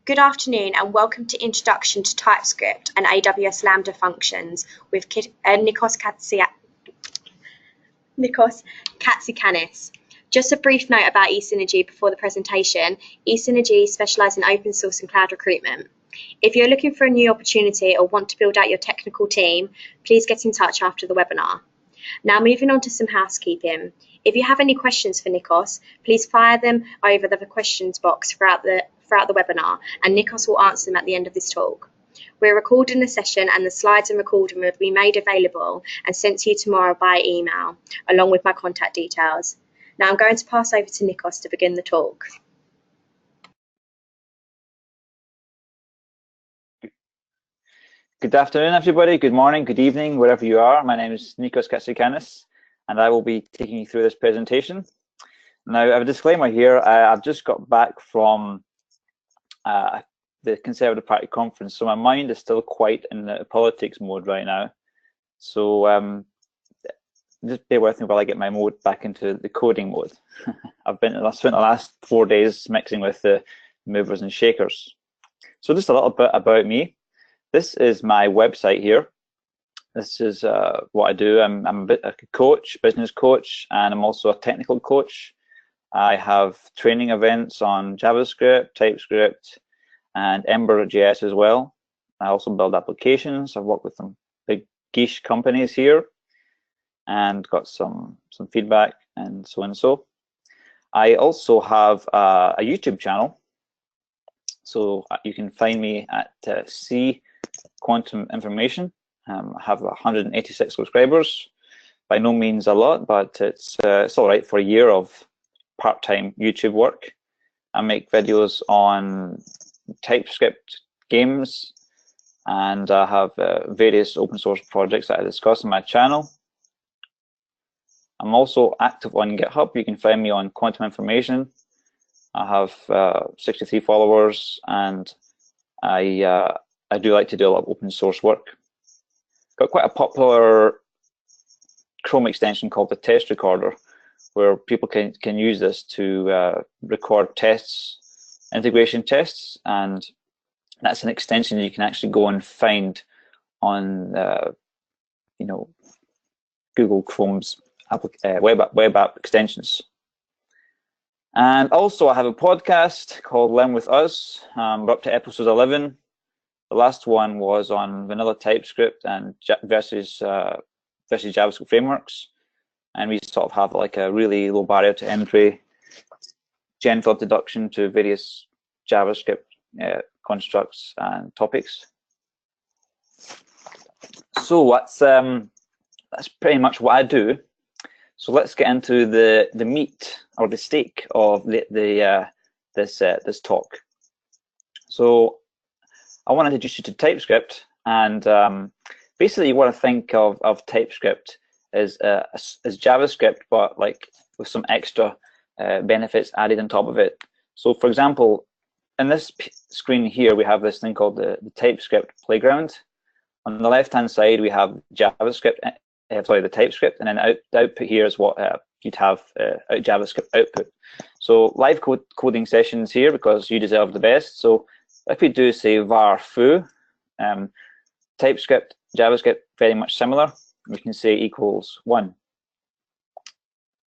Good afternoon and welcome to Introduction to TypeScript and AWS Lambda Functions with Nikos Katsikanis. Just a brief note about eSynergy before the presentation. eSynergy specialises in open source and cloud recruitment. If you're looking for a new opportunity or want to build out your technical team, please get in touch after the webinar. Now moving on to some housekeeping. If you have any questions for Nikos, please fire them over the questions box throughout the webinar, and Nikos will answer them at the end of this talk. We're recording the session and the slides and recording will be made available and sent to you tomorrow by email, along with my contact details. Now I'm going to pass over to Nikos to begin the talk. Good afternoon, everybody. Good morning, good evening, wherever you are. My name is Nikos Katsikanis, and I will be taking you through this presentation. Now, I have a disclaimer here. I've just got back from the Conservative Party conference, so my mind is still quite in the politics mode right now. So just bear with me while I get my mode back into the coding mode. I've spent the last 4 days mixing with the movers and shakers. So just a little bit about me. This is my website here. This is what I do. I'm a coach, business coach, and I'm also a technical coach. I have training events on JavaScript, TypeScript, and Ember.js as well. I also build applications. I've worked with some big geesh companies here and got some feedback and so on and so. I also have a YouTube channel. So you can find me at C Quantum Information. I have 186 subscribers. By no means a lot, but it's all right for a year of part-time YouTube work. I make videos on TypeScript games, and I have various open source projects that I discuss on my channel. I'm also active on GitHub. You can find me on Quantum Information. I have 63 followers, and I do like to do a lot of open source work. Got quite a popular Chrome extension called the Test Recorder, where people can use this to record tests, integration tests, and that's an extension you can actually go and find on Google Chrome's web app extensions. And also I have a podcast called Learn With Us. We're up to episode 11. The last one was on vanilla TypeScript and versus JavaScript frameworks. And we sort of have like a really low barrier to entry, gentle introduction to various JavaScript constructs and topics. So that's pretty much what I do. So let's get into the meat or the steak of this talk. So I want to introduce you to TypeScript, and basically you want to think of TypeScript as JavaScript, but like with some extra benefits added on top of it. So for example, in this screen here, we have this thing called the TypeScript playground. On the left-hand side, we have JavaScript, the TypeScript, and then the output here is what you'd have JavaScript output. So live coding sessions here because you deserve the best. So if we do say var foo, TypeScript, JavaScript, very much similar. We can say equals 1.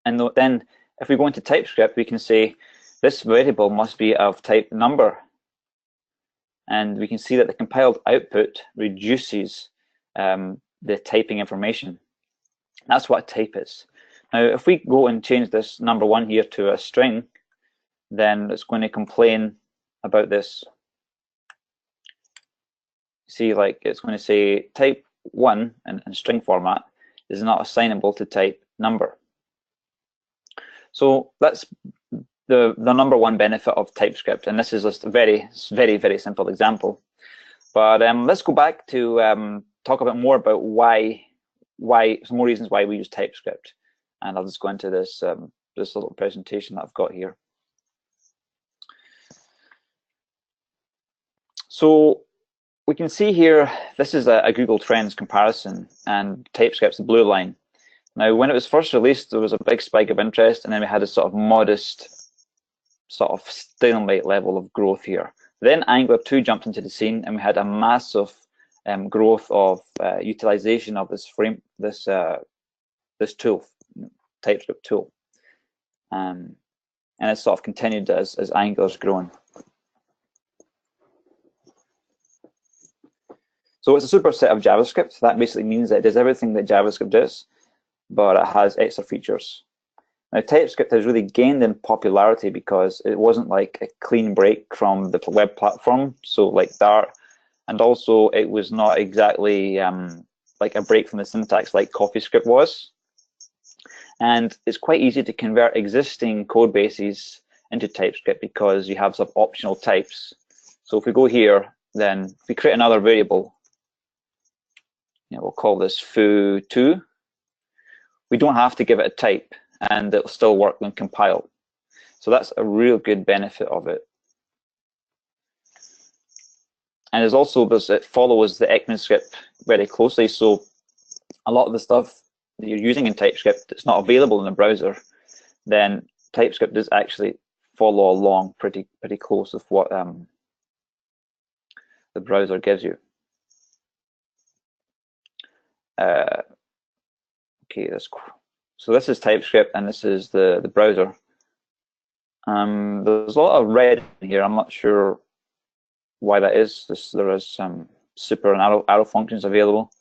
And then if we go into TypeScript, we can say this variable must be of type number. And we can see that the compiled output reduces the typing information. That's what a type is. Now, if we go and change this number 1 here to a string, then it's going to complain about this. See, like it's going to say type 1 in string format is not assignable to type number. So that's the number 1 benefit of TypeScript, and this is just a very, very simple example. But let's go back to talk a bit more about some more reasons why we use TypeScript, and I'll just go into this this little presentation that I've got here. So we can see here, this is a Google Trends comparison, and TypeScript's the blue line. Now, when it was first released, there was a big spike of interest, and then we had a sort of modest, sort of stalemate level of growth here. Then Angular 2 jumped into the scene, and we had a massive growth of utilization of this this tool, TypeScript tool, and it's sort of continued as Angular's grown. So it's a superset of JavaScript. That basically means that it does everything that JavaScript does, but it has extra features. Now, TypeScript has really gained in popularity because it wasn't like a clean break from the web platform, so like Dart, and also it was not exactly like a break from the syntax like CoffeeScript was. And it's quite easy to convert existing code bases into TypeScript because you have some optional types. So if we go here, then if we create another variable, we'll call this foo2. We don't have to give it a type, and it'll still work when compiled. So that's a real good benefit of it. And there's also it follows the ECMAScript very closely. So a lot of the stuff that you're using in TypeScript that's not available in the browser, then TypeScript does actually follow along pretty close with what the browser gives you. Okay, so this is TypeScript, and this is the browser. There's a lot of red in here. I'm not sure why that is. There is some super and arrow functions available.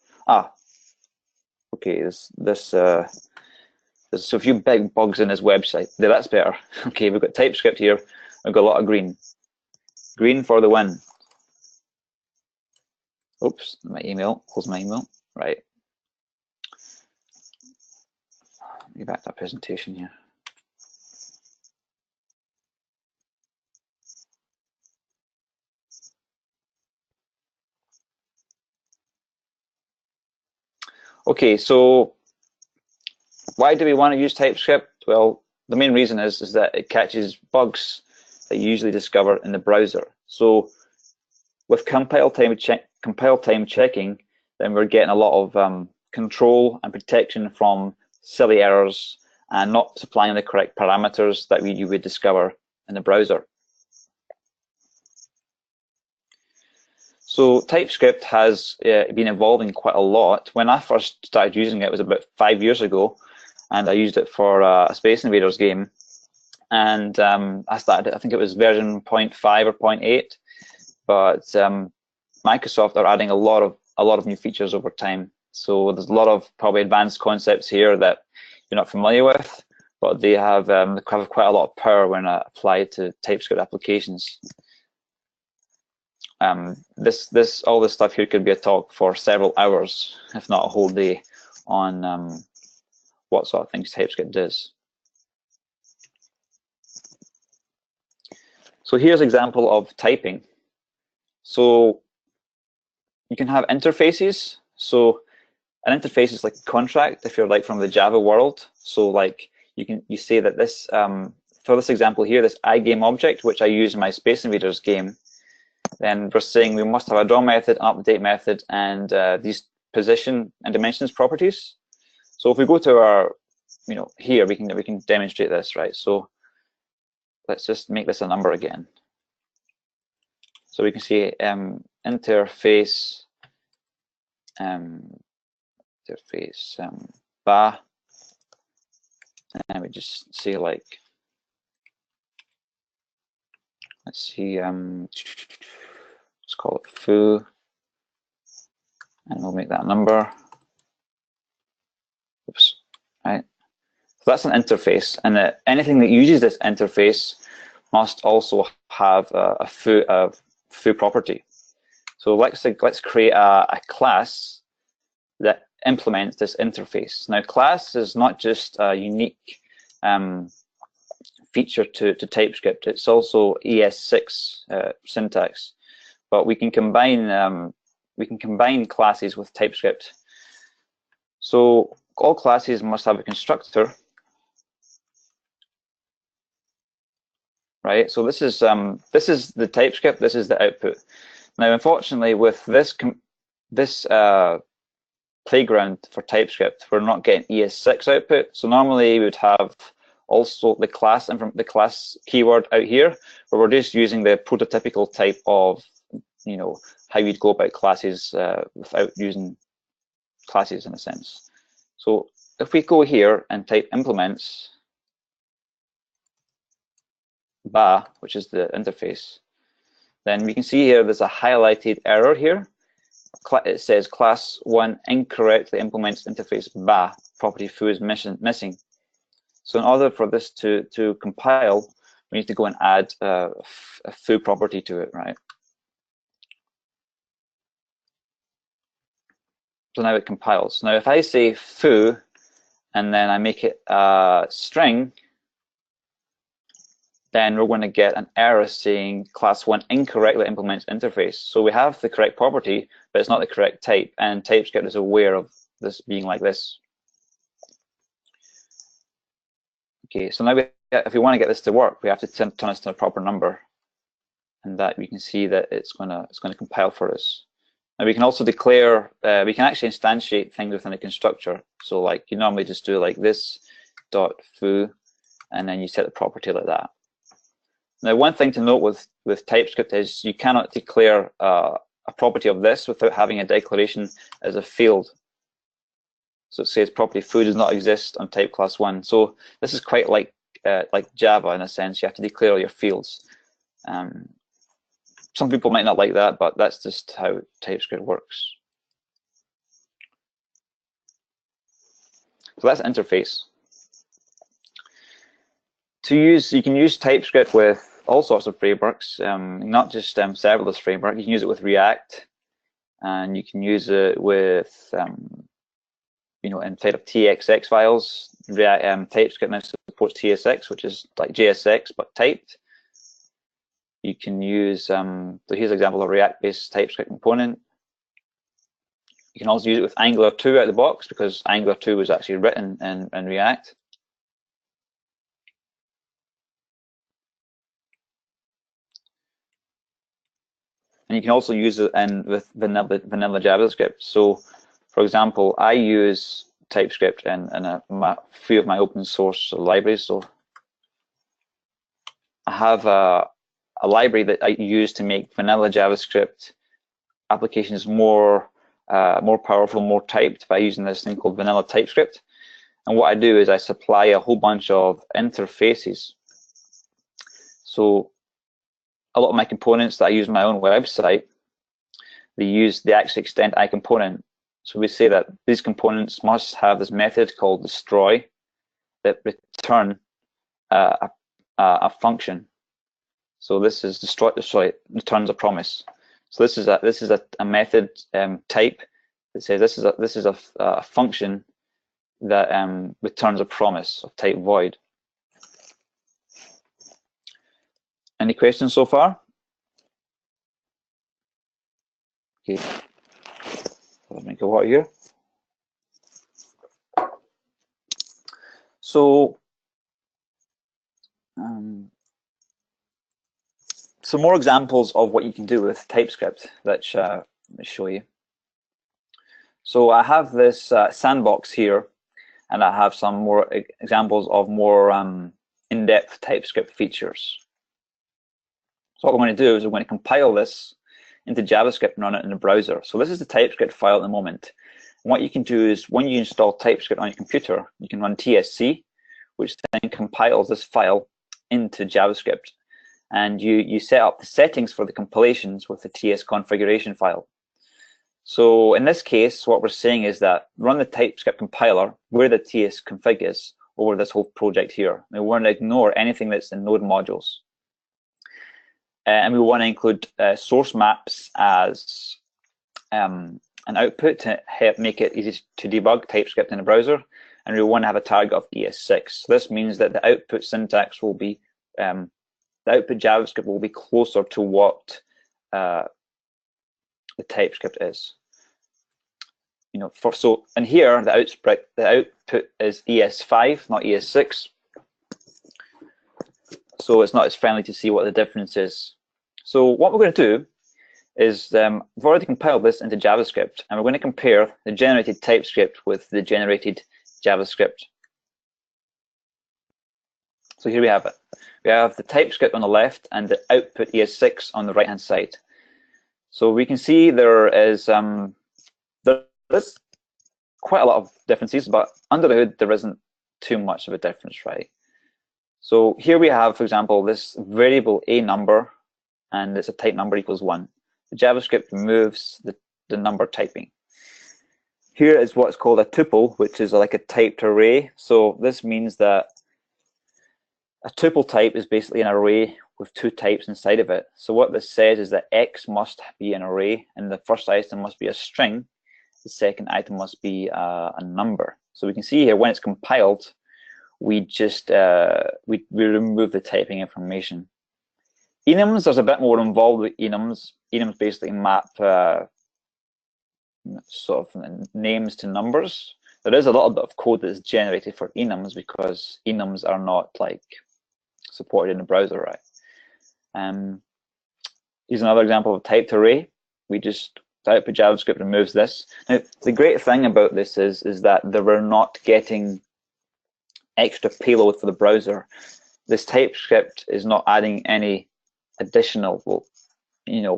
Okay, there's a few big bugs in this website. There, that's better. Okay, we've got TypeScript here. We've got a lot of green. Green for the win. Oops, my email. Close my email. Right. Get back to that presentation here. Okay, so why do we want to use TypeScript? Well, the main reason is that it catches bugs that you usually discover in the browser. So with compile time checking, then we're getting a lot of control and protection from silly errors and not supplying the correct parameters that you would discover in the browser. So TypeScript has been evolving quite a lot. When I first started using it was about 5 years ago, and I used it for a Space Invaders game. And I think it was version 0.5 or 0.8, but Microsoft are adding a lot of new features over time. So there's a lot of probably advanced concepts here that you're not familiar with, but they have quite a lot of power when applied to TypeScript applications. All this stuff here could be a talk for several hours, if not a whole day, on what sort of things TypeScript does. So here's an example of typing. So you can have interfaces. So an interface is like a contract if you're like from the Java world. So like you say that this for this example here, this iGame object, which I use in my Space Invaders game, then we're saying we must have a draw method, an update method, and these position and dimensions properties. So if we go to our, here we can demonstrate this, right? So let's just make this a number again. So we can see interface bar, and we just say like, let's see, let's call it foo, and we'll make that a number. Oops, right. So that's an interface, and anything that uses this interface must also have a foo property. So let's create a class that implements this interface. Now, class is not just a unique feature to TypeScript. It's also ES6 syntax, but we can combine classes with TypeScript. So all classes must have a constructor, right? So this is the TypeScript. This is the output. Now, unfortunately, with this playground for TypeScript, we're not getting ES6 output. So normally we would have also the class keyword out here, where we're just using the prototypical type of, you know, how you'd go about classes without using classes in a sense. So if we go here and type implements ba, which is the interface, then we can see here there's a highlighted error here. It says class 1 incorrectly implements interface ba, property foo is missing. So in order for this to compile, we need to go and add a foo property to it, right? So now it compiles. Now if I say foo and then I make it a string, then we're going to get an error saying class 1 incorrectly implements interface. So we have the correct property, but it's not the correct type, and TypeScript is aware of this being like this. Okay, so now if we want to get this to work, we have to turn this to a proper number, and that we can see that it's going to compile for us. Now we can also declare, we can actually instantiate things within a constructor. So like you normally just do like this dot foo, and then you set the property like that. Now, one thing to note with TypeScript is you cannot declare a property of this without having a declaration as a field. So it says property foo does not exist on type class 1. So this is quite like Java in a sense. You have to declare all your fields. Some people might not like that, but that's just how TypeScript works. So that's interface. You can use TypeScript with all sorts of frameworks, not just serverless framework. You can use it with React, and you can use it with, you know, inside of TXX files. TypeScript now supports TSX, which is like JSX but typed. You can use, so here's an example of a React-based TypeScript component. You can also use it with Angular 2 out of the box, because Angular 2 was actually written in React. And you can also use it with vanilla JavaScript. So, for example, I use TypeScript in a few of my open source libraries. So I have a library that I use to make vanilla JavaScript applications more powerful, more typed by using this thing called vanilla TypeScript. And what I do is I supply a whole bunch of interfaces. So a lot of my components that I use on my own website, they actually extend iComponent. So we say that these components must have this method called destroy that return a function. So this is destroy returns a promise. So this is a method type that says this is a function that returns a promise of type void. Any questions so far? Okay, let me go out here. So, some more examples of what you can do with TypeScript. Let me show you. So I have this sandbox here, and I have some more examples of more in-depth TypeScript features. So what we're going to do is we're going to compile this into JavaScript and run it in the browser. So this is the TypeScript file at the moment. And what you can do is when you install TypeScript on your computer, you can run TSC, which then compiles this file into JavaScript. And you set up the settings for the compilations with the TS configuration file. So in this case, what we're saying is that run the TypeScript compiler where the TS config is over this whole project here. And we want to ignore anything that's in node modules. And we want to include source maps as an output to help make it easy to debug TypeScript in the browser. And we want to have a target of ES6. So this means that the output syntax will be, the output JavaScript will be closer to what the TypeScript is. You know, so in here the output is ES5, not ES6. So it's not as friendly to see what the difference is. So what we're going to do is we've already compiled this into JavaScript, and we're going to compare the generated TypeScript with the generated JavaScript. So here we have it. We have the TypeScript on the left and the output ES6 on the right-hand side. So we can see there is quite a lot of differences, but under the hood there isn't too much of a difference, right? So here we have, for example, this variable a number, and it's a type number equals 1. The JavaScript removes the number typing. Here is what's called a tuple, which is like a typed array. So this means that a tuple type is basically an array with 2 types inside of it. So what this says is that X must be an array, and the first item must be a string. The second item must be a number. So we can see here when it's compiled, we just we remove the typing information. Enums, there's a bit more involved with enums. Enums basically map sort of names to numbers. There is a little bit of code that is generated for enums because enums are not like supported in the browser, right? Here's another example of a typed array. We just output JavaScript removes this. Now, the great thing about this is that we're not getting extra payload for the browser. This TypeScript is not adding any additional,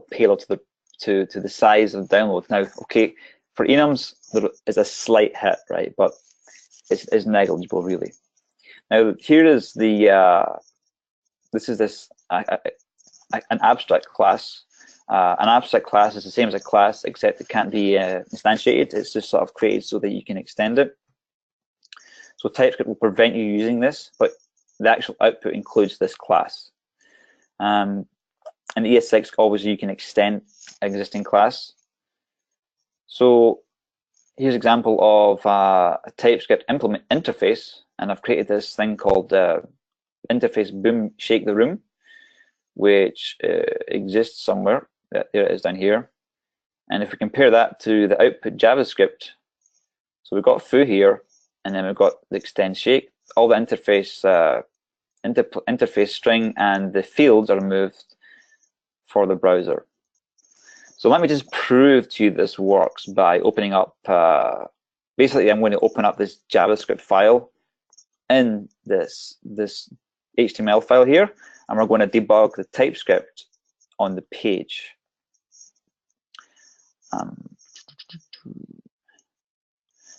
payload to the size of download. Now, okay, for enums there is a slight hit, right? But it's negligible, really. Now, here is the an abstract class. An abstract class is the same as a class, except it can't be instantiated. It's just sort of created so that you can extend it. So TypeScript will prevent you using this, but the actual output includes this class. And ES6, obviously, you can extend existing class. So here's an example of a TypeScript implement interface, and I've created this thing called interface boom shake the room, which exists somewhere. There it is down here. And if we compare that to the output JavaScript, so we've got foo here, and then we've got the extend shake. All the interface interface string and the fields are removed for the browser. So let me just prove to you this works by opening up. Basically, I'm going to open up this JavaScript file in this HTML file here, and we're going to debug the TypeScript on the page.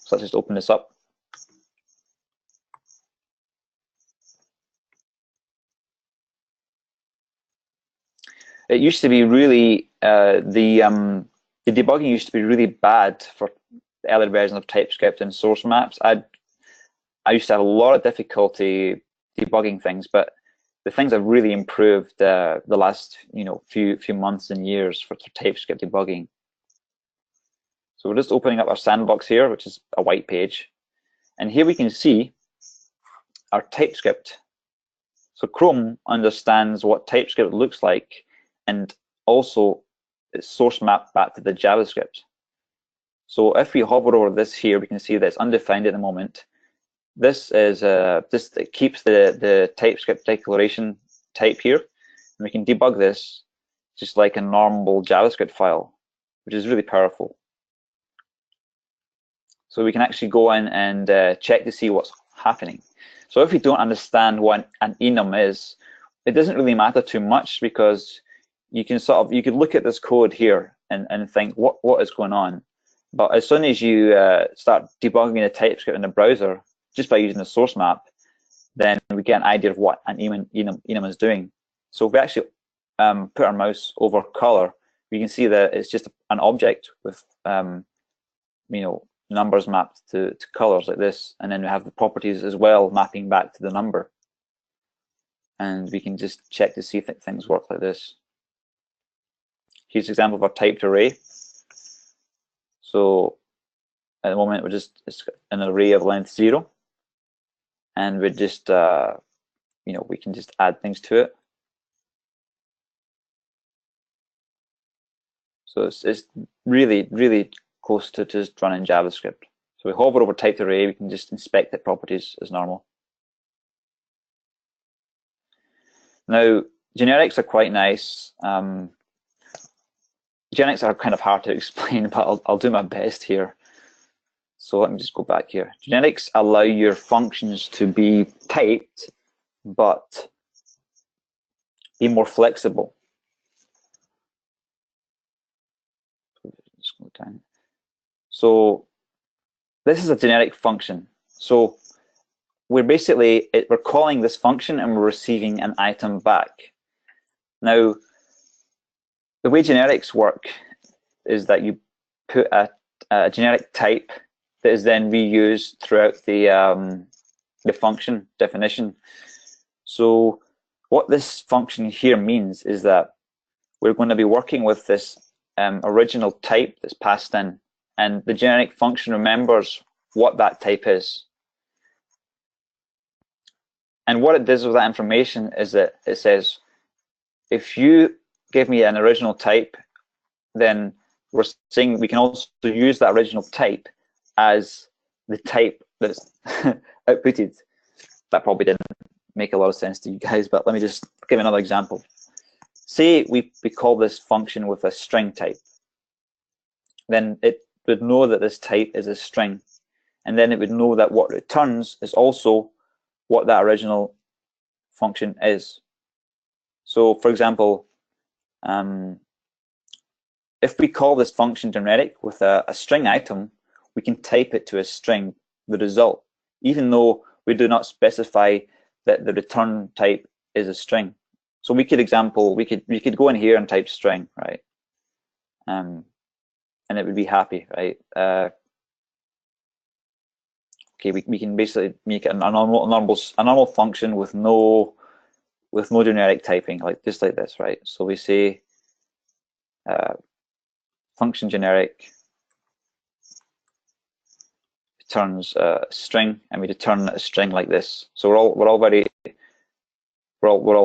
So let's just open this up. It used to be really the debugging used to be really bad for the earlier versions of TypeScript and sourcemaps. I used to have a lot of difficulty debugging things, but the things have really improved the last few months and years for TypeScript debugging. So we're just opening up our sandbox here, which is a white page, and here we can see our TypeScript. So Chrome understands what TypeScript looks like, and also it's source mapped back to the JavaScript. So if we hover over this here, we can see that it's undefined at the moment. This is it keeps the TypeScript declaration type here, and we can debug this just like a normal JavaScript file, which is really powerful. So we can actually go in and check to see what's happening. So if we don't understand what an enum is, it doesn't really matter too much, because you can you could look at this code here and think what is going on. But as soon as you start debugging the TypeScript in the browser just by using the source map, then we get an idea of what an enum is doing. So if we actually put our mouse over color, we can see that it's just an object with numbers mapped to colors like this, and then we have the properties as well mapping back to the number. And we can just check to see if things work like this. Here's an example of a typed array. So at the moment it's an array of length 0, and we just we can just add things to it. So it's really close to just running JavaScript. So we hover over typed array, we can just inspect the properties as normal. Now, generics are quite nice. Generics are kind of hard to explain, but I'll do my best here. So let me just go back here. Generics allow your functions to be typed but be more flexible. Just go down. So this is a generic function. So we're basically, we're calling this function and we're receiving an item back. Now, the way generics work is that you put a generic type that is then reused throughout the function definition. So what this function here means is that we're going to be working with this original type that's passed in, and the generic function remembers what that type is. And what it does with that information is that it says, if you give me an original type, then we're saying we can also use that original type as the type that's outputted. That probably didn't make a lot of sense to you guys, but let me just give another example. Say we call this function with a string type. Then it would know that this type is a string, and then it would know that what it returns is also what that original function is. So for example, if we call this function generic with a string item, we can type it to a string, the result, even though we do not specify that the return type is a string. So we could go in here and type string, right? And it would be happy, right? Okay, we can basically make it a normal function with no generic typing, like just like this, right? So we say function generic returns a string, and we return a string like this. So we're all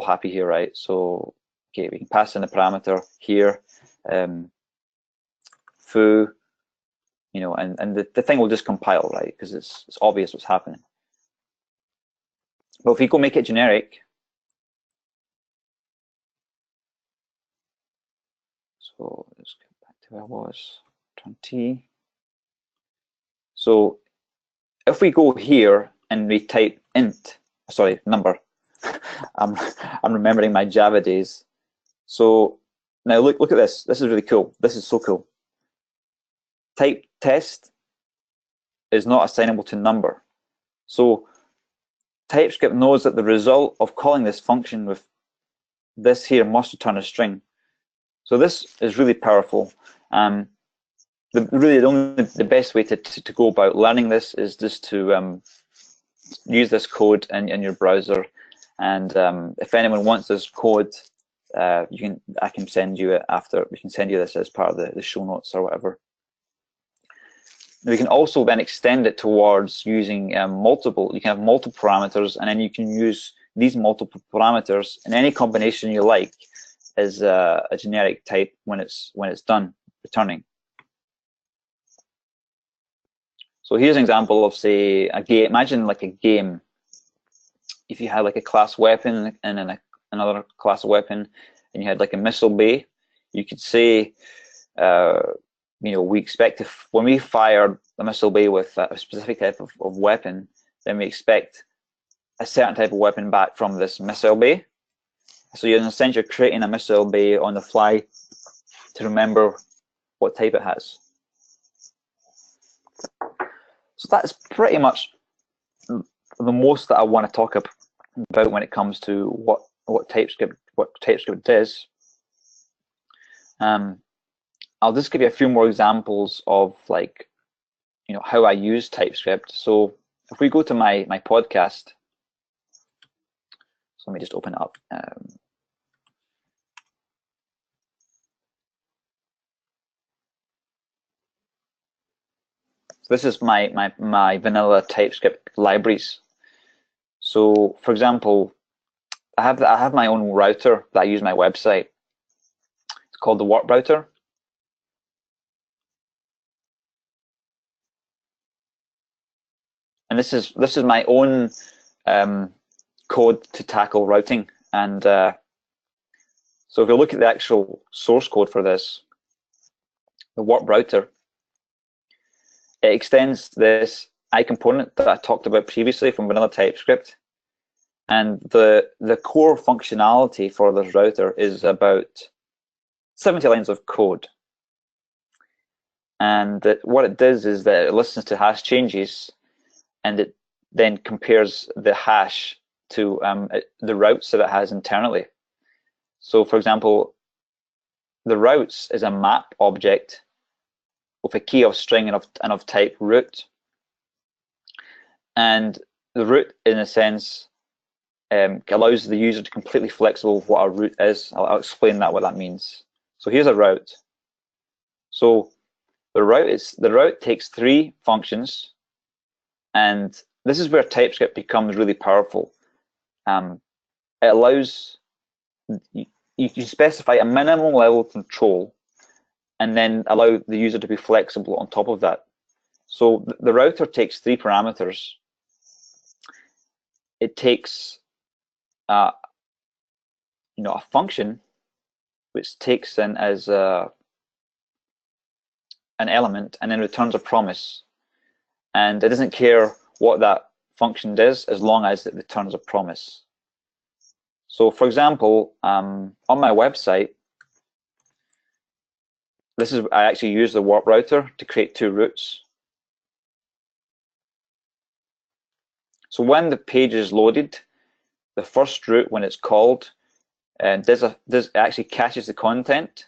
happy here, right? So okay, we can pass in a parameter here, foo, you know, and the thing will just compile, right? Because it's obvious what's happening. But if we go make it generic, so let's get back to where I was, turn T. So if we go here and we type int, sorry, number, I'm remembering my Java days. So now look at this. This is really cool. This is so cool. Type test is not assignable to number. So TypeScript knows that the result of calling this function with this here must return a string. So this is really powerful. The best way to go about learning this is just to use this code in your browser. And if anyone wants this code, I can send you it after. We can send you this as part of the show notes or whatever. We can also then extend it towards using multiple. You can have multiple parameters, and then you can use these multiple parameters in any combination you like as a generic type when it's done returning. So here's an example of, say, a game. Imagine like a game. If you had like a class weapon and then another class weapon, and you had like a missile bay, you could say, you know, we expect when we fire the missile bay with a specific type of weapon, then we expect a certain type of weapon back from this missile bay. So in a sense, you're creating a missile bay on the fly to remember what type it has. So that's pretty much the most that I want to talk about when it comes to what TypeScript is. I'll just give you a few more examples of, like, you know, how I use TypeScript. So if we go to my podcast, so let me just open it up. So this is my vanilla TypeScript libraries. So for example, I have my own router that I use my website. It's called the Warp router. And this is my own code to tackle routing. And so if you look at the actual source code for this, the Warp router, it extends this I component that I talked about previously from vanilla TypeScript, And the core functionality for this router is about 70 lines of code. And what it does is that it listens to hash changes, and it then compares the hash to the routes that it has internally. So for example, the routes is a map object with a key of string and of type root. And the root, in a sense, allows the user to be completely flexible with what a route is. I'll explain what that means. So here's a route. So the route takes 3 functions, and this is where TypeScript becomes really powerful. It allows you can specify a minimum level of control, and then allow the user to be flexible on top of that. So the router takes 3 parameters. It takes a function which takes in as an element and then returns a promise, and it doesn't care what that function does as long as it returns a promise. So for example, on my website, I actually use the warp router to create 2 routes. So when the page is loaded, the first route, when it's called, actually caches the content,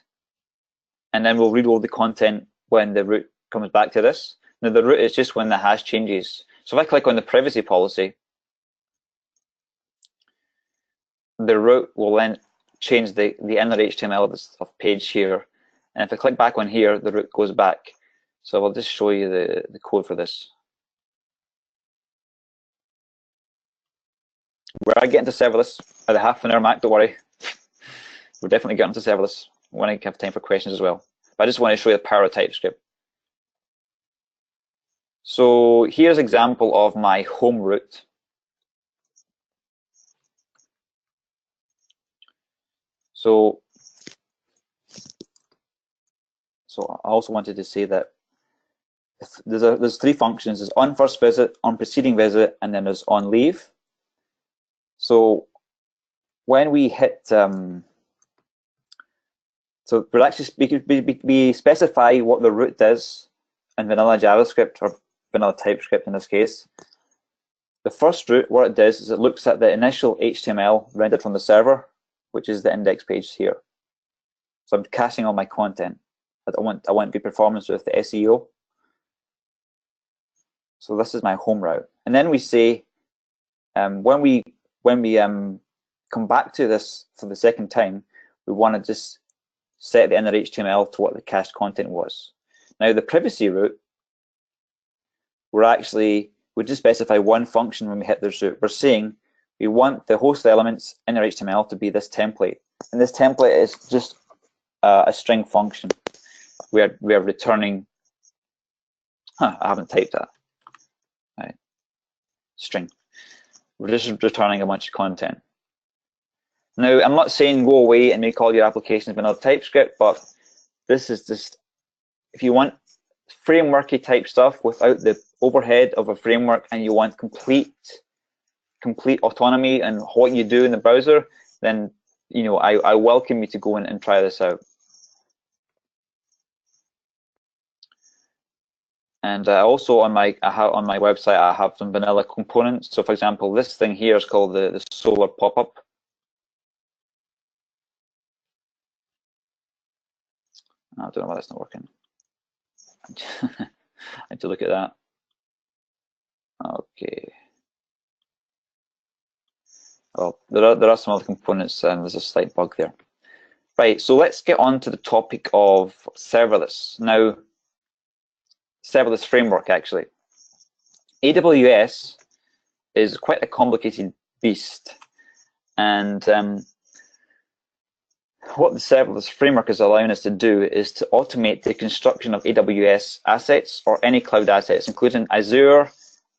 and then we'll reload the content when the route comes back to this. Now the route is just when the hash changes. So if I click on the privacy policy, the route will then change the inner HTML of page here. And if I click back on here, the route goes back. So I'll just show you the code for this. We're getting to serverless at a half an hour mark, don't worry. We're definitely getting to serverless when I have time for questions as well. But I just want to show you the power of TypeScript. So here's an example of my home route. So I also wanted to say that there's 3 functions. There's on first visit, on preceding visit, and then there's on leave. So when we hit, so we're actually we specify what the route does in vanilla JavaScript, or vanilla TypeScript in this case. The first route, what it does is it looks at the initial HTML rendered from the server, which is the index page here. So I'm caching all my content. I want good performance with the SEO. So this is my home route. And then we say, when we come back to this for the second time, we want to just set the inner HTML to what the cached content was. Now the privacy route, we just specify one function when we hit this route. We're saying we want the host elements inner HTML to be this template, and this template is just a string function. We are returning. I haven't typed that. Right. String. We're just returning a bunch of content. Now, I'm not saying go away and make all your applications vanilla TypeScript, but this is just, if you want frameworky type stuff without the overhead of a framework, and you want complete autonomy and what you do in the browser, then I welcome you to go in and try this out. And also on my website, I have some vanilla components. So for example, this thing here is called the solar pop-up. I don't know why that's not working. I need to look at that. Okay. Well, there are some other components, and there's a slight bug there. Right, so let's get on to the topic of serverless. Now, serverless framework, actually. AWS is quite a complicated beast, and what the serverless framework is allowing us to do is to automate the construction of AWS assets, or any cloud assets, including Azure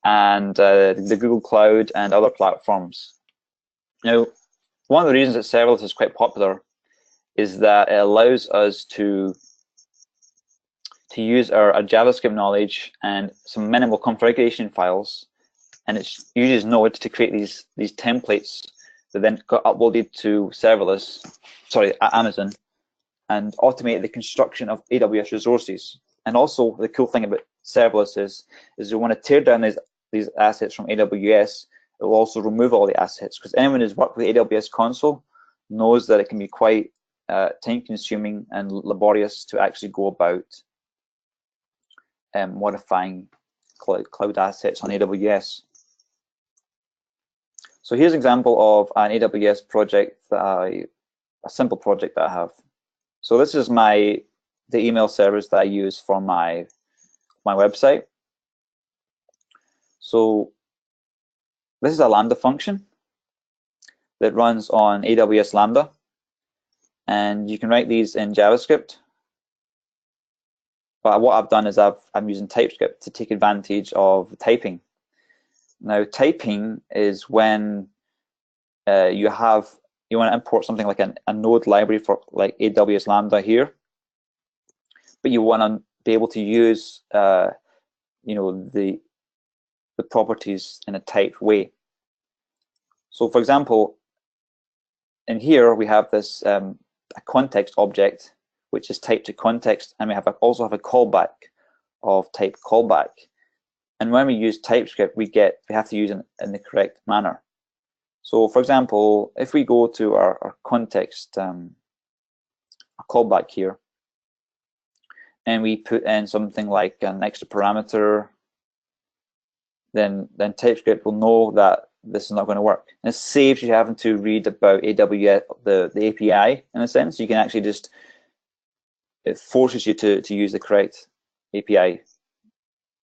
and the Google Cloud and other platforms. Now, one of the reasons that serverless is quite popular is that it allows us to use our JavaScript knowledge and some minimal configuration files and it uses Node to create these templates that then got uploaded to Amazon, and automate the construction of AWS resources. And also, the cool thing about serverless is you want to tear down these assets from AWS. It will also remove all the assets, because anyone who's worked with AWS console knows that it can be quite time-consuming and laborious to actually go about modifying cloud assets on AWS. So here's an example of an AWS project a simple project that I have. So this is the email service that I use for my website. So this is a lambda function that runs on AWS Lambda, and you can write these in JavaScript. But what I've done is I'm using TypeScript to take advantage of typing. Now, typing is when you want to import something like a node library for like AWS Lambda here, but you want to be able to use the properties in a typed way. So, for example, in here we have this a context object which is typed to context, and we also have a callback of type callback. And when we use TypeScript, we have to use it in the correct manner. So, for example, if we go to our context, our callback here, and we put in something like an extra parameter, then TypeScript will know that this is not going to work. And it saves you having to read about AWS, the API, in a sense. You can actually it forces you to use the correct API.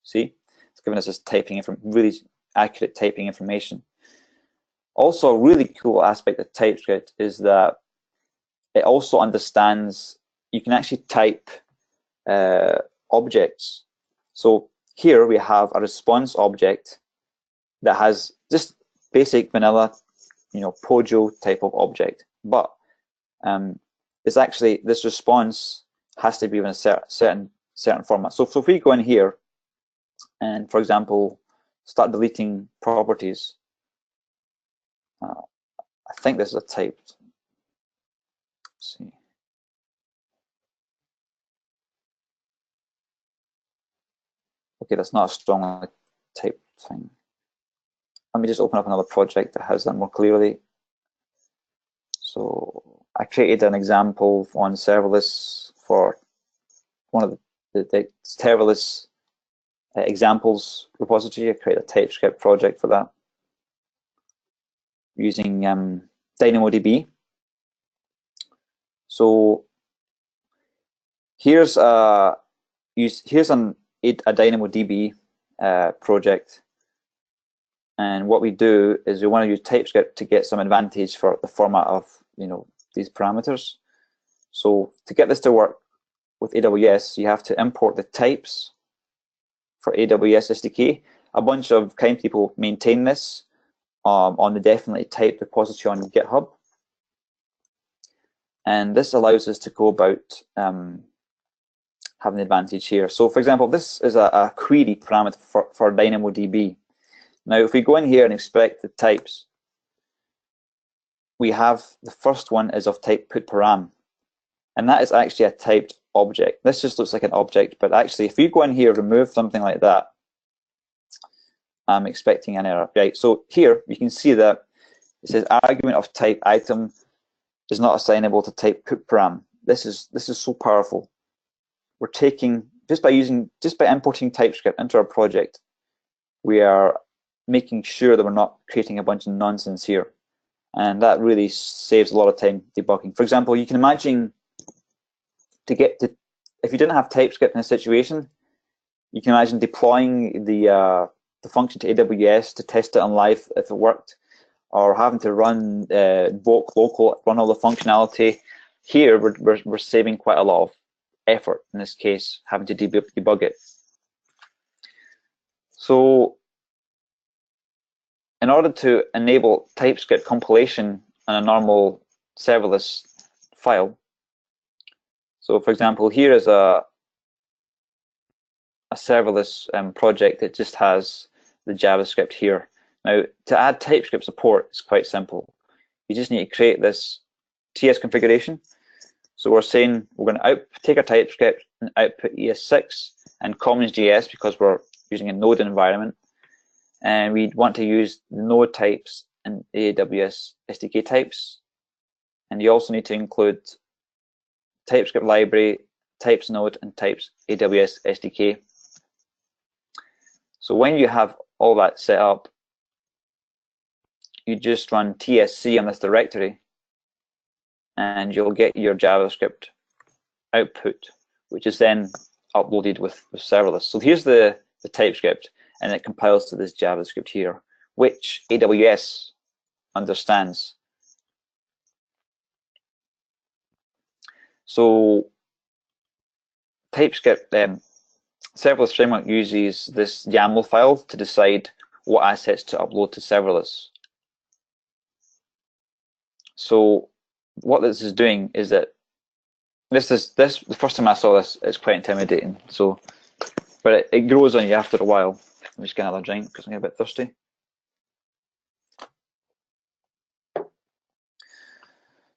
See? It's giving us this really accurate typing information. Also, a really cool aspect of TypeScript is that it also understands, you can actually type objects. So here we have a response object that has just basic vanilla, POJO type of object, but it's actually, this response has to be in a certain format. So if we go in here and, for example, start deleting properties, I think this is a typed. Let's see. Okay, that's not a strongly typed thing. Let me just open up another project that has that more clearly. So I created an example on serverless for one of the serverless examples repository. I created a TypeScript project for that using DynamoDB. So here's a DynamoDB project, and what we do is we want to use TypeScript to get some advantage for the format of these parameters. So to get this to work with AWS, you have to import the types for AWS SDK. A bunch of kind people maintain this on the definitely type repository on GitHub, and this allows us to go about having the advantage here. So, for example, this is a query parameter for DynamoDB. Now, if we go in here and inspect the types, we have the first one is of type putParam, and that is actually a typed object. This just looks like an object, but actually, if you go in here, remove something like that, I'm expecting an error, right? So here you can see that it says argument of type item is not assignable to type putParam. This is so powerful. We're taking just by importing TypeScript into our project, we are making sure that we're not creating a bunch of nonsense here, and that really saves a lot of time debugging. For example, you can imagine if you didn't have TypeScript in a situation, you can imagine deploying the function to AWS to test it on live if it worked, or having to run invoke local, run all the functionality. Here we're saving quite a lot of effort in this case, having to debug it. So in order to enable TypeScript compilation on a normal serverless file, so for example, here is a serverless project that just has the JavaScript here. Now, to add TypeScript support is quite simple. You just need to create this TS configuration. So we're saying we're going to take our TypeScript and output ES6 and commons.js because we're using a node environment. And we want to use the node types and AWS SDK types. And you also need to include TypeScript library, types node, and types AWS SDK. So when you have all that set up, you just run tsc on this directory, and you'll get your JavaScript output, which is then uploaded with serverless. So here's the TypeScript, and it compiles to this JavaScript here, which AWS understands. So TypeScript serverless framework uses this YAML file to decide what assets to upload to serverless. So what this is doing is that the first time I saw this, it's quite intimidating. So, but it grows on you after a while. Let me just get another drink because I'm getting a bit thirsty.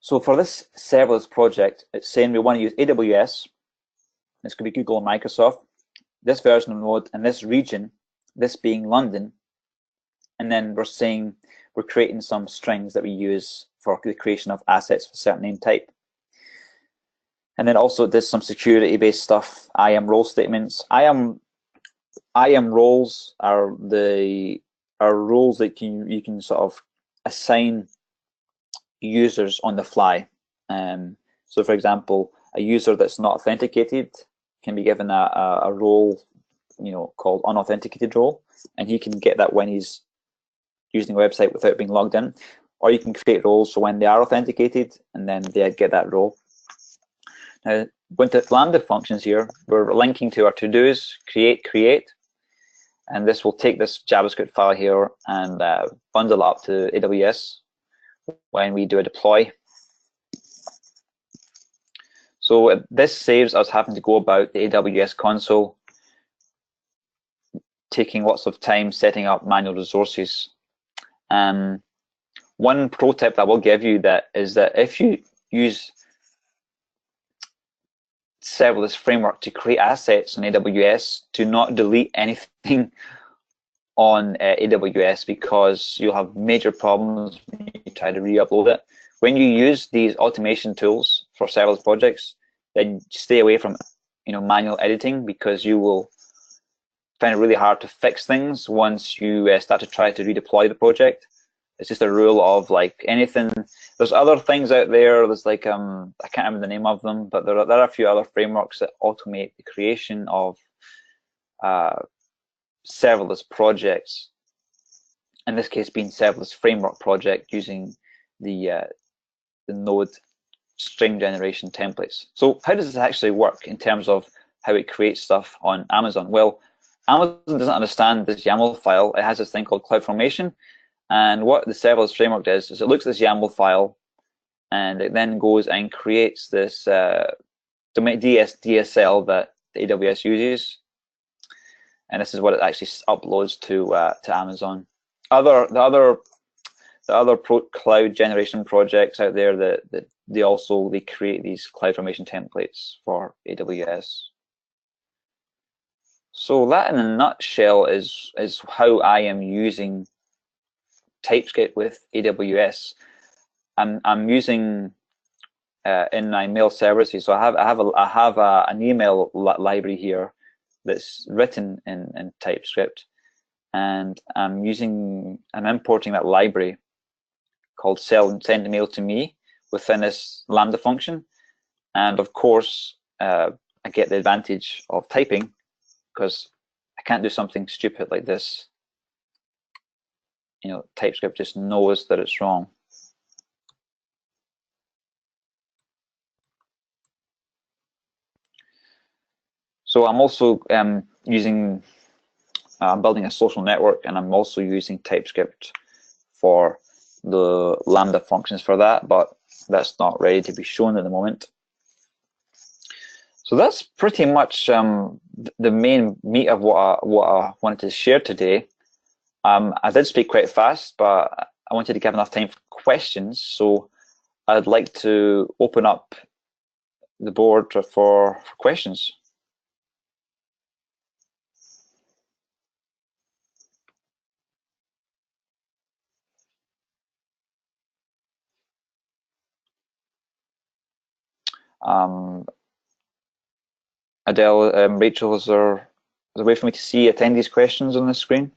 So for this serverless project, it's saying we want to use AWS. This could be Google and Microsoft. This version of Node and this region, this being London. And then we're saying we're creating some strings that we use for the creation of assets of a certain name type. And then also there's some security-based stuff. IAM role statements. IAM roles are roles that you can sort of assign users on the fly. So for example, a user that's not authenticated can be given a role, called unauthenticated role, and he can get that when he's using the website without being logged in. Or you can create roles so when they are authenticated, and then they get that role. Now, with the lambda functions here, we're linking to our to-dos, create, and this will take this JavaScript file here and bundle up to AWS when we do a deploy. So this saves us having to go about the AWS console, taking lots of time setting up manual resources. One pro tip I will give you is that if you use serverless framework to create assets on AWS, do not delete anything on AWS because you'll have major problems when you try to re-upload it. When you use these automation tools for serverless projects, then stay away from manual editing because you will find it really hard to fix things once you start to try to redeploy the project. It's just a rule of like anything. There's other things out there. There's like I can't remember the name of them, but there are a few other frameworks that automate the creation of serverless projects. In this case, being serverless framework project using the Node string generation templates. So how does this actually work in terms of how it creates stuff on Amazon? Well, Amazon doesn't understand this YAML file. It has this thing called CloudFormation. And what the serverless framework does is it looks at this YAML file and it then goes and creates this DSL that the AWS uses. And this is what it actually uploads to Amazon. The other cloud generation projects out there that they create these CloudFormation templates for AWS. So that in a nutshell is how I am using TypeScript with AWS. I'm using in my mail services. So I have an email library here that's written in TypeScript, and I'm importing that library called send mail to me within this lambda function, and of course I get the advantage of typing because I can't do something stupid like this. TypeScript just knows that it's wrong. So I'm also I'm building a social network, and I'm also using TypeScript for the lambda functions for that, but that's not ready to be shown at the moment. So that's pretty much the main meat of what I wanted to share today. I did speak quite fast, but I wanted to give enough time for questions, so I'd like to open up the board for questions. Adele, Rachel, is there a way for me to see attendees' questions on the screen?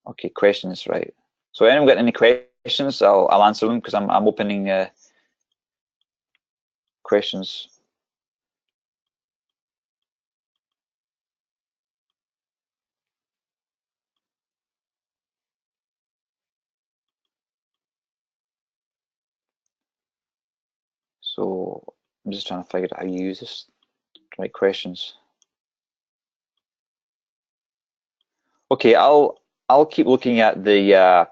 Okay, questions, right. So anyone got any questions, I'll answer them because I'm opening questions. So I'm just trying to figure out how you use this to write questions. Okay, I'll keep looking at the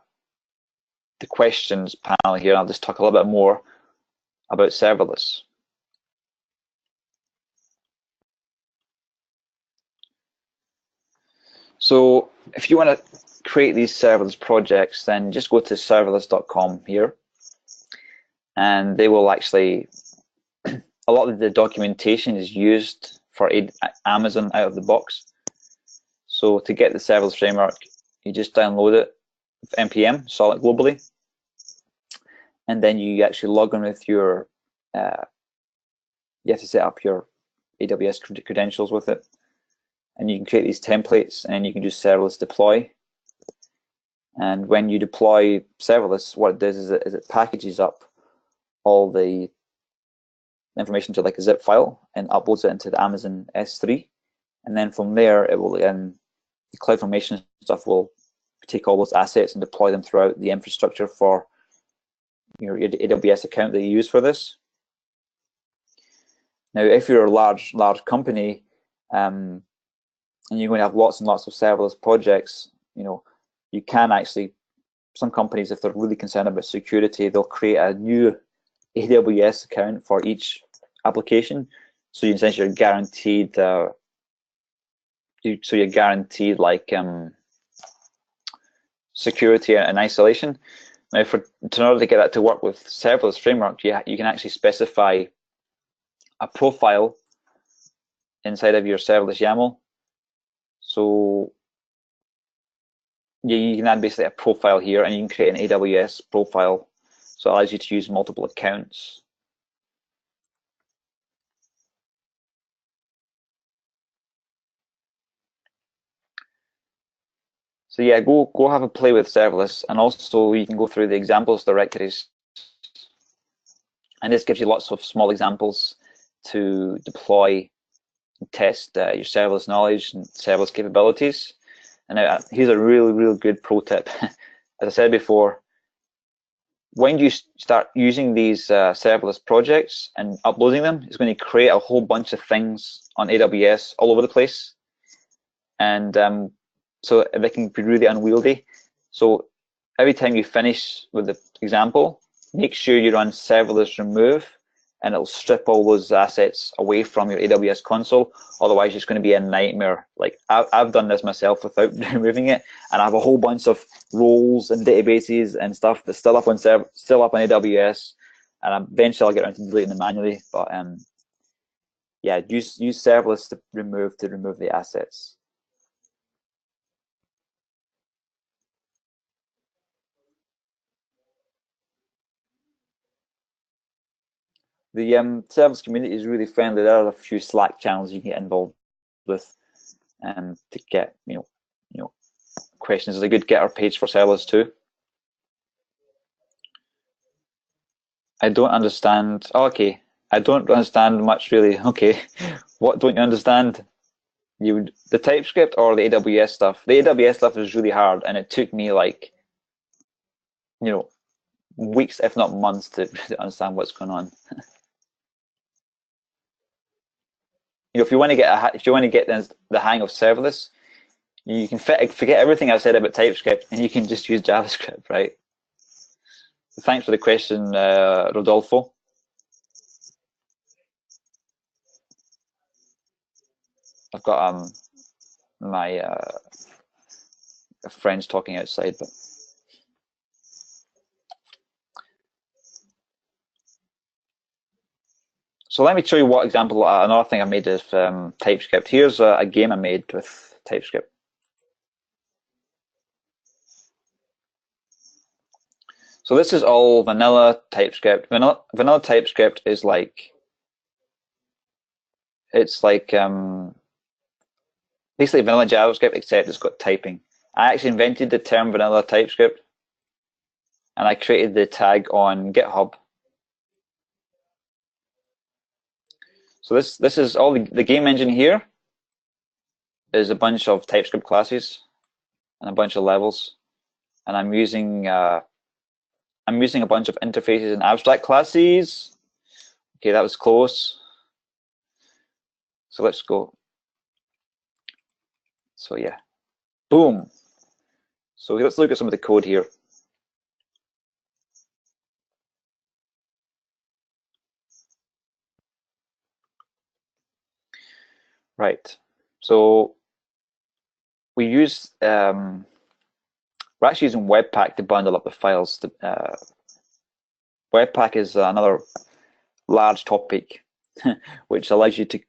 questions panel here. I'll just talk a little bit more about serverless. So if you want to create these serverless projects, then just go to serverless.com here, and they will actually, a lot of the documentation is used for Amazon out of the box. So to get the serverless framework, you just download it with npm, install it globally, and then you actually log in with your, you have to set up your AWS credentials with it, and you can create these templates, and you can do serverless deploy. And when you deploy serverless, what it does is it packages up all the information to like a zip file and uploads it into the Amazon S3, and then from there it will, the CloudFormation stuff will take all those assets and deploy them throughout the infrastructure for your AWS account that you use for this. Now, if you're a large company, and you're going to have lots and lots of serverless projects, you can actually, some companies, if they're really concerned about security, they'll create a new AWS account for each application. So you essentially are guaranteed, you're guaranteed like security and isolation. Now, in order to get that to work with serverless framework, you can actually specify a profile inside of your serverless YAML. So you can add basically a profile here, and you can create an AWS profile. So it allows you to use multiple accounts. So yeah, go have a play with serverless, and also you can go through the examples directories. And this gives you lots of small examples to deploy and test your serverless knowledge and serverless capabilities. And now here's a really good pro tip. As I said before, when you start using these serverless projects and uploading them, it's going to create a whole bunch of things on AWS all over the place. And so they can be really unwieldy. So every time you finish with the example, make sure you run serverless remove, and it'll strip all those assets away from your AWS console. Otherwise, it's going to be a nightmare. Like I've done this myself without removing it, and I have a whole bunch of roles and databases and stuff that's still up on AWS, and eventually I'll get around to deleting them manually. But yeah, use serverless to remove the assets. The serverless community is really friendly. There are a few Slack channels you can get involved with to get questions. There's a good Getter page for serverless too. I don't understand. Oh, okay, I don't understand much really. Okay, what don't you understand? The TypeScript or the AWS stuff? The AWS stuff is really hard, and it took me like weeks, if not months, to understand what's going on. If you want to get the hang of serverless, you can forget everything I've said about TypeScript, and you can just use JavaScript, right? So thanks for the question, Rodolfo. I've got my of friends talking outside. But so let me show you what example. Another thing I made is TypeScript. Here's a game I made with TypeScript. So this is all vanilla TypeScript. Vanilla TypeScript is like, it's like basically vanilla JavaScript, except it's got typing. I actually invented the term vanilla TypeScript, and I created the tag on GitHub. So this is all the game engine here is a bunch of TypeScript classes and a bunch of levels, and I'm using a bunch of interfaces and abstract classes. Okay, that was close. So let's go. So yeah, boom. So let's look at some of the code here. Right. So we use we're actually using Webpack to bundle up the files. Webpack is another large topic which allows you to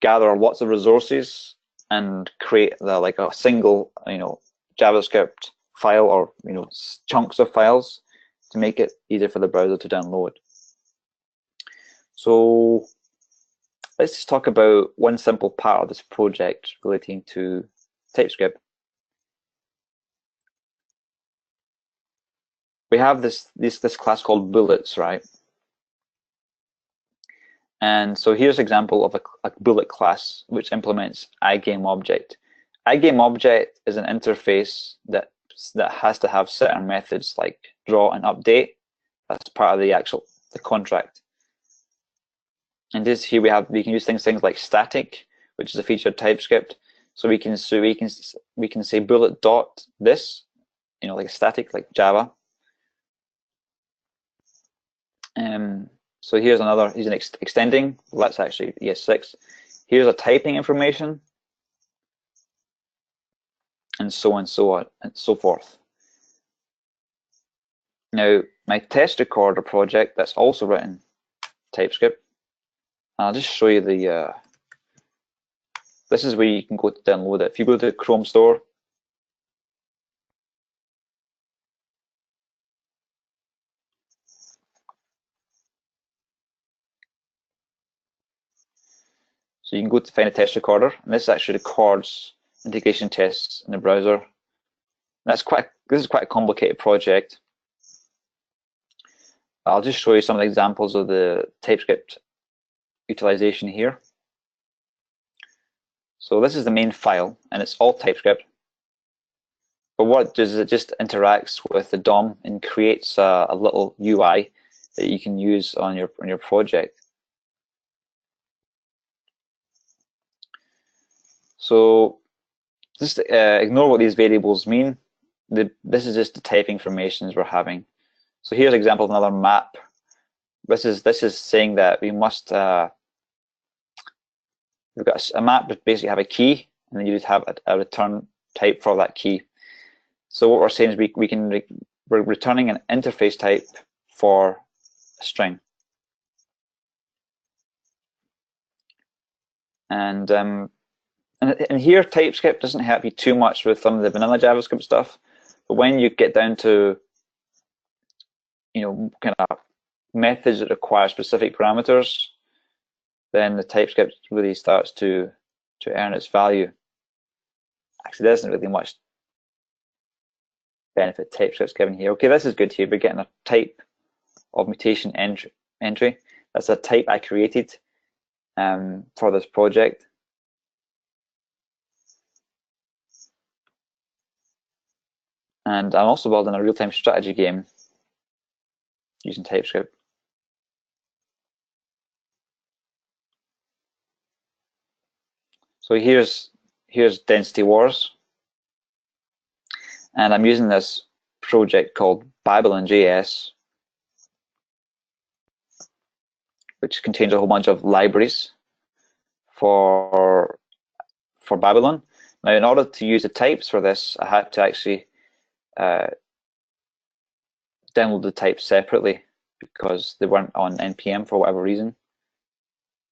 gather lots of resources and create like a single JavaScript file, or chunks of files, to make it easier for the browser to download. So let's just talk about one simple part of this project relating to TypeScript. We have this class called bullets, right? And so here's an example of a bullet class which implements iGameObject. iGameObject is an interface that has to have certain methods like draw and update. That's part of the contract. And this here we can use things like static, which is a feature of TypeScript. So we can say bullet dot this, like a static, like Java. So here's an extending. Well, that's actually ES6. Here's a typing information, and so on, and so forth. Now, my test recorder project, that's also written TypeScript. I'll just show you this is where you can go to download it. If you go to the Chrome store, so you can go to find a test recorder, and this actually records integration tests in the browser. This is quite a complicated project. I'll just show you some of the examples of the TypeScript utilization here. So this is the main file, and it's all TypeScript. But what it does is it just interacts with the DOM and creates a little UI that you can use on your project. So just ignore what these variables mean. This is just the type informations we're having. So here's an example of another map. This is saying that we must we've got a map that basically have a key, and then you just have a return type for that key. So what we're saying is we're returning an interface type for a string. And here TypeScript doesn't help you too much with some of the vanilla JavaScript stuff, but when you get down to kind of methods that require specific parameters, then the TypeScript really starts to earn its value. Actually, there isn't really much benefit TypeScript's given here. Okay, this is good here. We're getting a type of mutation entry. That's a type I created for this project. And I'm also building a real-time strategy game using TypeScript. So here's Density Wars, and I'm using this project called Babylon.js, which contains a whole bunch of libraries for Babylon. Now, in order to use the types for this, I had to actually download the types separately because they weren't on NPM for whatever reason.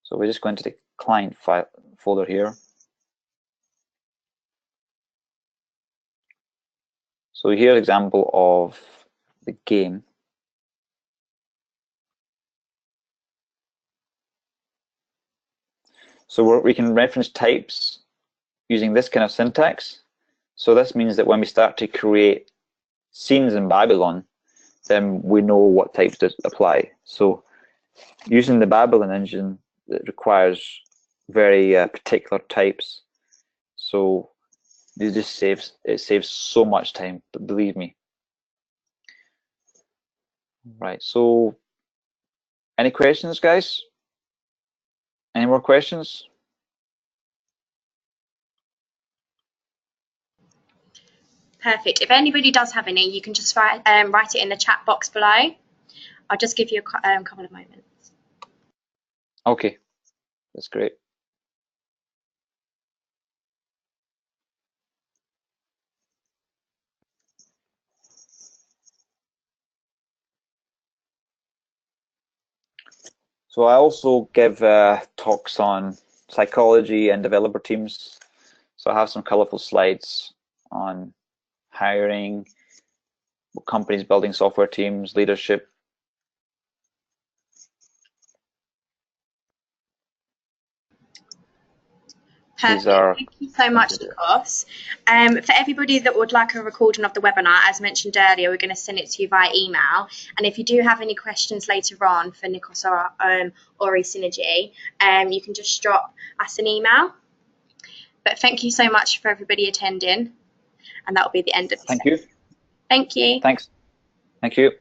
So we're just going to the client file folder here. So here's an example of the game. So we can reference types using this kind of syntax. So this means that when we start to create scenes in Babylon, then we know what types to apply. So using the Babylon engine, it requires very particular types. So it just saves so much time, believe me. Right, so any questions, guys? Any more questions? Perfect. If anybody does have any, you can just write it in the chat box below. I'll just give you a couple of moments. Okay, that's great. So I also give talks on psychology and developer teams. So I have some colorful slides on hiring, companies building software teams, leadership. Perfect. Thank you so much, Nikos. For everybody that would like a recording of the webinar, as mentioned earlier, we're going to send it to you via email. And if you do have any questions later on for Nikos or eSynergy, you can just drop us an email. But thank you so much for everybody attending. And that will be the end of the session. Thank you. Thank you. Thanks. Thank you.